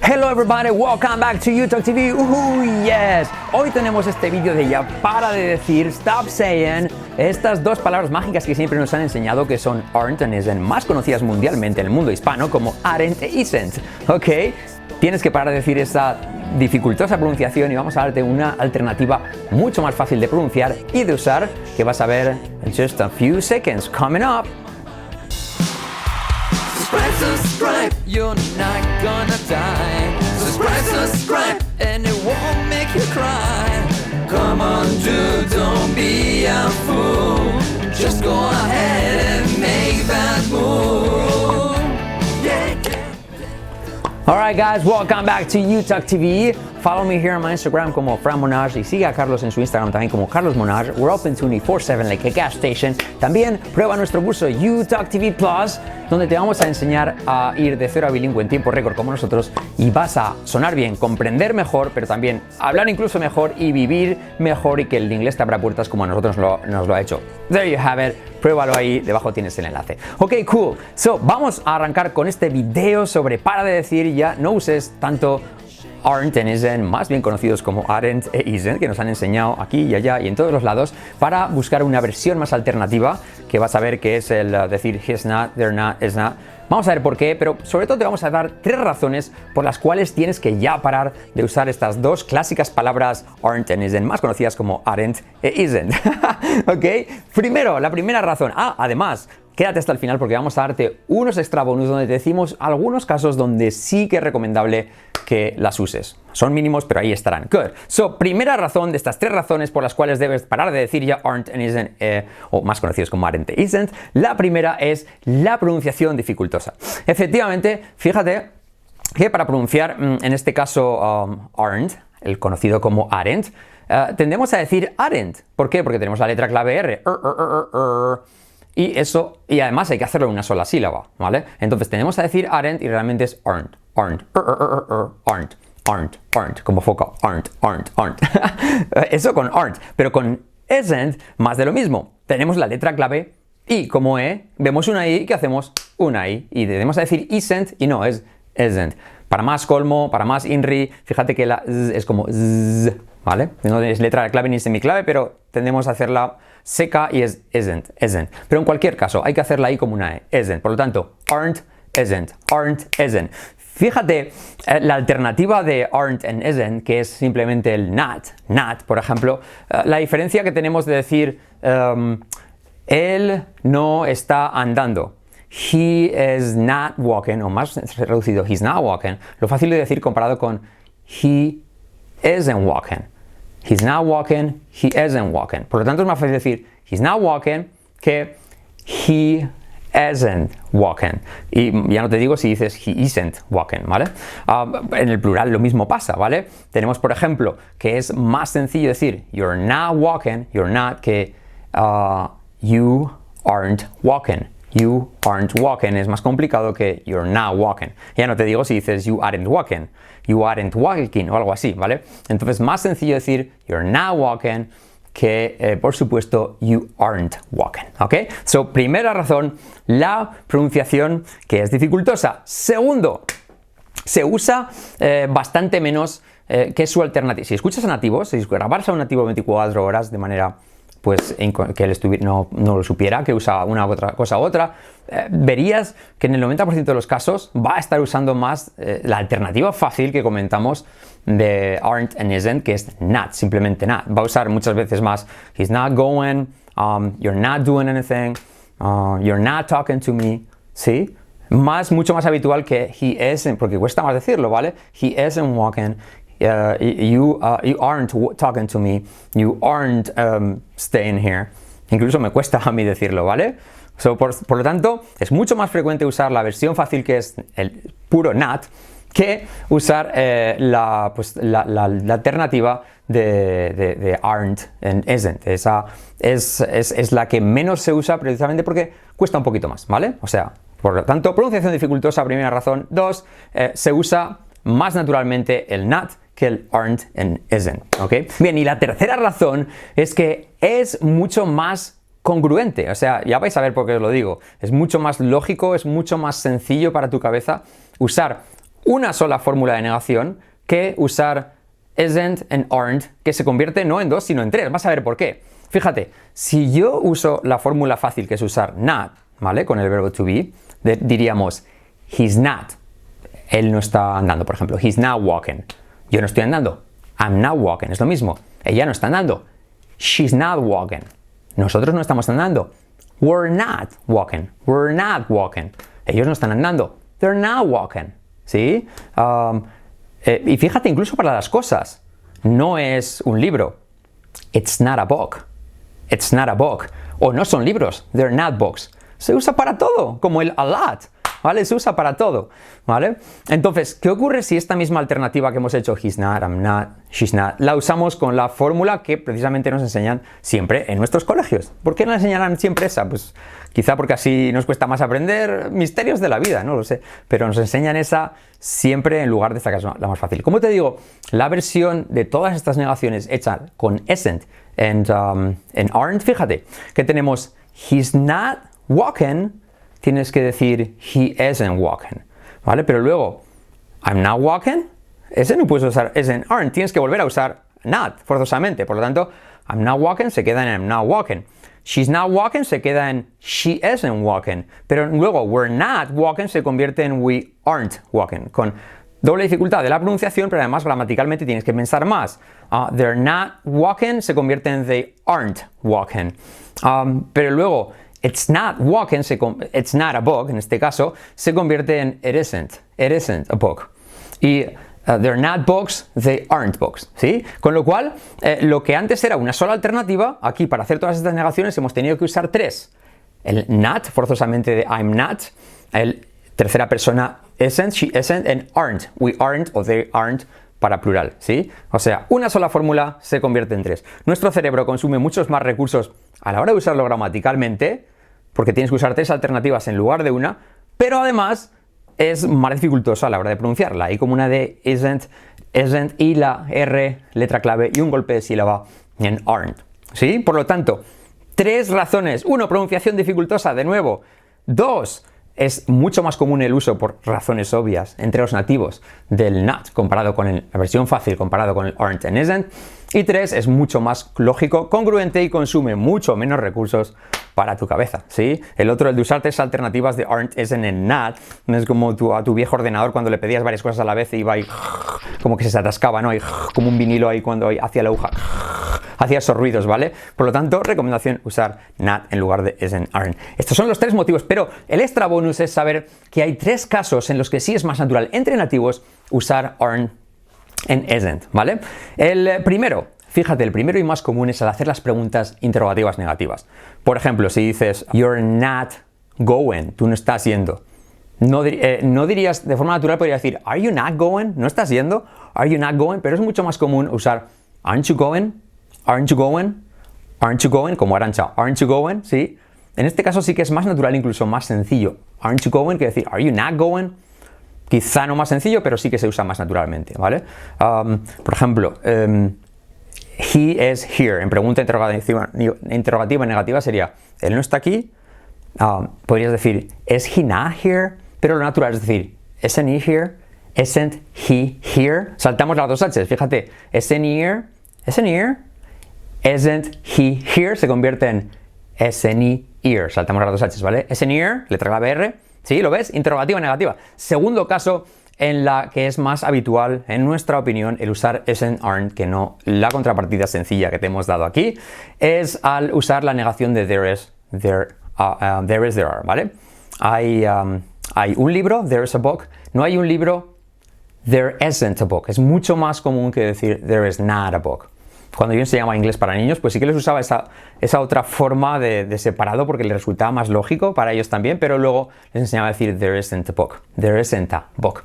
Hello everybody, welcome back to YouTube TV. Yes. Hoy tenemos este vídeo de ya para de decir, stop saying, estas dos palabras mágicas que siempre nos han enseñado, que son aren't and isn't, más conocidas mundialmente en el mundo hispano como AREN e isnt. Ok, tienes que parar de decir esa dificultosa pronunciación y vamos a darte una alternativa mucho más fácil de pronunciar y de usar que vas a ver en just a few seconds. Coming up. Subscribe, you're not gonna die. Subscribe, and it won't make you cry. Come on, dude, don't be a fool. Just go ahead and make that move. Alright guys, welcome back to YouTube TV. Follow me here on my Instagram como Fran Monage y sigue a Carlos en su Instagram también como Carlos Monage. We're open 24/7 like a gas station. También prueba nuestro curso YouTube TV Plus, donde te vamos a enseñar a ir de cero a bilingüe en tiempo récord como nosotros y vas a sonar bien, comprender mejor, pero también hablar incluso mejor y vivir mejor y que el inglés te abra puertas como a nosotros nos lo ha hecho. There you have it. Pruébalo ahí, debajo tienes el enlace. Ok, cool. So, vamos a arrancar con este video sobre para de decir, ya no uses tanto aren't and isn't, más bien conocidos como aren't e isn't, que nos han enseñado aquí y allá y en todos los lados, para buscar una versión más alternativa, que vas a ver que es el decir he's not, they're not, is not. Vamos a ver por qué, pero sobre todo te vamos a dar 3 razones por las cuales tienes que ya parar de usar estas dos clásicas palabras aren't and isn't, más conocidas como aren't e isn't. Ok, primero, la primera razón. Además, quédate hasta el final porque vamos a darte unos extra bonus donde te decimos algunos casos donde sí que es recomendable que las uses. Son mínimos, pero ahí estarán. Good. So, primera razón de estas 3 razones por las cuales debes parar de decir ya aren't and isn't, o más conocidos como aren't e isn't. La primera es la pronunciación dificultosa. Efectivamente, fíjate que para pronunciar, en este caso, aren't, el conocido como aren't, tendemos a decir aren't. ¿Por qué? Porque tenemos la letra clave R. Y además hay que hacerlo en una sola sílaba, ¿vale? Entonces tenemos a decir aren't y realmente es aren't, como foca, aren't. Eso con aren't, pero con isn't, más de lo mismo. Tenemos la letra clave I como E, vemos una I, ¿qué hacemos? Una I. Y debemos a decir isn't y no, es isn't. Para más colmo, para más INRI, fíjate que la Z es como Z, ¿vale? No es letra clave ni semiclave, pero tendemos a hacerla seca y es isn't. Pero en cualquier caso, hay que hacerla ahí como una E, isn't. Por lo tanto, aren't, isn't. Fíjate, la alternativa de aren't and isn't, que es simplemente el not, por ejemplo, la diferencia que tenemos de decir él no está andando. He is not walking, o más reducido, he's not walking. Lo fácil de decir comparado con he isn't walking. He's not walking, he isn't walking. Por lo tanto, es más fácil decir he's not walking que he isn't walking. Y ya no te digo si dices he isn't walking, ¿vale? En el plural lo mismo pasa, ¿vale? Tenemos, por ejemplo, que es más sencillo decir you're not walking, you're not, que you aren't walking. You aren't walking es más complicado que you're not walking. Ya no te digo si dices you aren't walking o algo así, ¿vale? Entonces, más sencillo decir you're not walking que, por supuesto, you aren't walking, ¿ok? So, primera razón, la pronunciación que es dificultosa. Segundo, se usa bastante menos que su alternativa. Si escuchas a nativos, si grabas a un nativo 24 horas de manera pues que él no lo supiera, que usa una otra cosa u otra, verías que en el 90% de los casos va a estar usando más la alternativa fácil que comentamos de aren't and isn't, que es not, simplemente not. Va a usar muchas veces más he's not going, you're not doing anything, you're not talking to me, ¿sí? Mucho más habitual que he isn't, porque cuesta más decirlo, ¿vale? He isn't walking. You aren't talking to me, you aren't staying here. Incluso me cuesta a mí decirlo, ¿vale? So, por lo tanto, es mucho más frecuente usar la versión fácil, que es el puro not, que usar la alternativa de aren't and isn't. Esa es la que menos se usa precisamente porque cuesta un poquito más, ¿vale? O sea, por lo tanto, pronunciación dificultosa, primera razón. 2, se usa más naturalmente el not que el aren't and isn't, ¿ok? Bien, y la tercera razón es que es mucho más congruente, o sea, ya vais a ver por qué os lo digo. Es mucho más lógico, es mucho más sencillo para tu cabeza usar una sola fórmula de negación que usar isn't and aren't, que se convierte no en dos, sino en tres. Vas a ver por qué. Fíjate, si yo uso la fórmula fácil, que es usar not, ¿vale? Con el verbo to be, diríamos he's not. Él no está andando, por ejemplo. He's not walking. Yo no estoy andando. I'm not walking. Es lo mismo. Ella no está andando. She's not walking. Nosotros no estamos andando. We're not walking. We're not walking. Ellos no están andando. They're not walking. ¿Sí? Y fíjate, incluso para las cosas. No es un libro. It's not a book. It's not a book. O no son libros. They're not books. Se usa para todo, como el a lot. ¿Vale? Se usa para todo, ¿vale? Entonces, ¿qué ocurre si esta misma alternativa que hemos hecho, he's not, I'm not, she's not, la usamos con la fórmula que precisamente nos enseñan siempre en nuestros colegios? ¿Por qué nos enseñarán siempre esa? Pues quizá porque así nos cuesta más aprender misterios de la vida, no lo sé, pero nos enseñan esa siempre en lugar de esta que es la más fácil. Como te digo, la versión de todas estas negaciones hecha con isn't and aren't, fíjate que tenemos he's not walking. Tienes que decir he isn't walking, ¿vale? Pero luego, I'm not walking, ese no puedes usar isn't, aren't, tienes que volver a usar not, forzosamente. Por lo tanto, I'm not walking se queda en I'm not walking. She's not walking se queda en she isn't walking. Pero luego, we're not walking se convierte en we aren't walking. Con doble dificultad de la pronunciación, pero además gramaticalmente tienes que pensar más. They're not walking se convierte en they aren't walking. Pero luego, it's not walking, it's not a book, en este caso, se convierte en it isn't a book. Y they're not books, they aren't books, ¿sí? Con lo cual, lo que antes era una sola alternativa, aquí para hacer todas estas negaciones hemos tenido que usar tres. El not, forzosamente de I'm not, el tercera persona isn't, she isn't, and aren't, we aren't o they aren't, para plural, ¿sí? O sea, una sola fórmula se convierte en tres. Nuestro cerebro consume muchos más recursos a la hora de usarlo gramaticalmente, porque tienes que usar tres alternativas en lugar de una, pero además es más dificultoso a la hora de pronunciarla. Hay como una de isn't y la R, letra clave, y un golpe de sílaba en aren't, ¿sí? Por lo tanto, tres razones. Uno, pronunciación dificultosa, de nuevo. Dos, es mucho más común el uso por razones obvias entre los nativos del not comparado con la versión fácil comparado con el aren't and isn't. Y tres, es mucho más lógico, congruente y consume mucho menos recursos para tu cabeza, ¿sí? El otro, el de usar tres alternativas de aren't, isn't and not, no es como a tu viejo ordenador cuando le pedías varias cosas a la vez y iba ahí como que se atascaba, ¿no? Y como un vinilo ahí cuando hacía la aguja. Hacía esos ruidos, ¿vale? Por lo tanto, recomendación usar not en lugar de isn't, aren't. Estos son los tres motivos, pero el extra bonus es saber que hay tres casos en los que sí es más natural entre nativos usar aren't and isn't, ¿vale? El primero, fíjate, el primero y más común es al hacer las preguntas interrogativas negativas. Por ejemplo, si dices you're not going, tú no estás yendo. No dirías, de forma natural podrías decir are you not going, no estás yendo, are you not going, pero es mucho más común usar aren't you going, aren't you going, aren't you going, como Arantxa, aren't you going, ¿sí? En este caso sí que es más natural, incluso más sencillo. Aren't you going, que decir are you not going, quizá no más sencillo, pero sí que se usa más naturalmente, ¿vale? Por ejemplo, he is here, en pregunta interrogativa negativa sería, él no está aquí. Podrías decir, is he not here? Pero lo natural es decir, isn't he here? Isn't he here? Saltamos las dos H's, fíjate, isn't he here? Isn't he here? Isn't he here? Se convierte en isn't he here. Saltamos las dos H's, ¿vale? Isn't he here, letra clave R. ¿Sí? ¿Lo ves? Interrogativa negativa. Segundo caso en la que es más habitual, en nuestra opinión, el usar isn't, aren't, que no la contrapartida sencilla que te hemos dado aquí, es al usar la negación de there is, there are, ¿vale? Hay un libro, there is a book. No hay un libro, there isn't a book. Es mucho más común que decir there is not a book. Cuando yo enseñaba inglés para niños, pues sí que les usaba esa otra forma de separado porque les resultaba más lógico para ellos también, pero luego les enseñaba a decir there isn't a book. There isn't a book.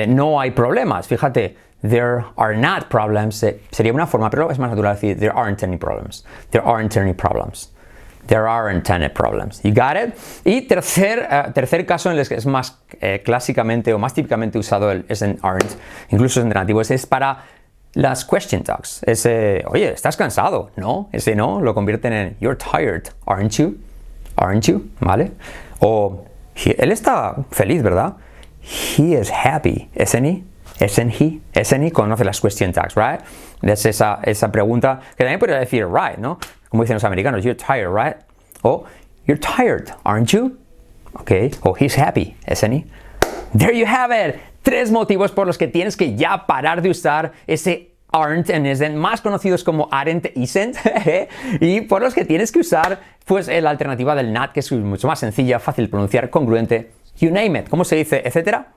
No hay problemas, fíjate, there are not problems. Sería una forma, pero es más natural decir there aren't any problems. There aren't any problems. There aren't any problems. You got it? Y tercer caso en el que es más clásicamente o más típicamente usado el isn't, aren't, incluso en nativos, es para las question talks. Ese, oye, ¿estás cansado? No, ese no, lo convierten en you're tired, aren't you? Aren't you? ¿Vale? O él está feliz, ¿verdad? He is happy, isn't he? Isn't he? Isn't he? Conoce las question tags, right? Es esa pregunta que también podría decir right, ¿no? Como dicen los americanos, you're tired, right? O you're tired, aren't you? Okay. O he's happy, isn't he? There you have it. 3 motivos por los que tienes que ya parar de usar ese aren't and isn't, más conocidos como aren't, isnt, y por los que tienes que usar pues la alternativa del not, que es mucho más sencilla, fácil de pronunciar, congruente, you name it. ¿Cómo se dice? Etcétera.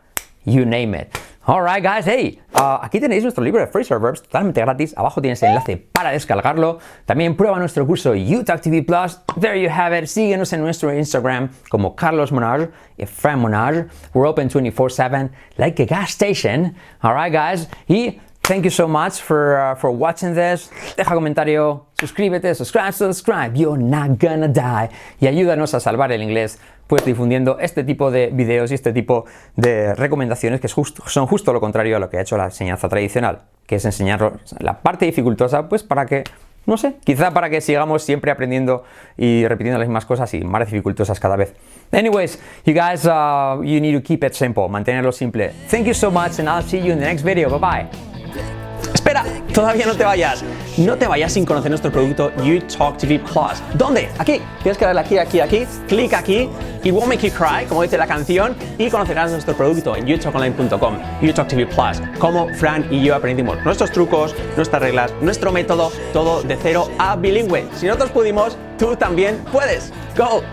You name it. Alright guys, hey, aquí tenéis nuestro libro de phrasal verbs totalmente gratis. Abajo tienes el enlace para descargarlo. También prueba nuestro curso UTalkTV Plus. There you have it. Síguenos en nuestro Instagram como Carlos Monar y Fran Monar. We're open 24/7 like a gas station. Alright guys, y thank you so much for watching this. Deja comentario, suscríbete, subscribe. You're not gonna die. Y ayúdanos a salvar el inglés, pues difundiendo este tipo de videos y este tipo de recomendaciones que son justo lo contrario a lo que ha hecho la enseñanza tradicional, que es enseñar la parte dificultosa, pues para que, no sé, quizá para que sigamos siempre aprendiendo y repitiendo las mismas cosas y más dificultosas cada vez. Anyways, you guys, you need to keep it simple, mantenerlo simple. Thank you so much and I'll see you in the next video. Bye bye. Espera, todavía no te vayas. No te vayas sin conocer nuestro producto UTalkTV Plus. ¿Dónde? Aquí. Tienes que darle aquí. Clic aquí. It won't make you cry, como dice la canción, y conocerás nuestro producto en utalkonline.com. UTalkTV Plus. Como Fran y yo aprendimos nuestros trucos, nuestras reglas, nuestro método, todo de 0 a bilingüe. Si nosotros pudimos, tú también puedes. Go!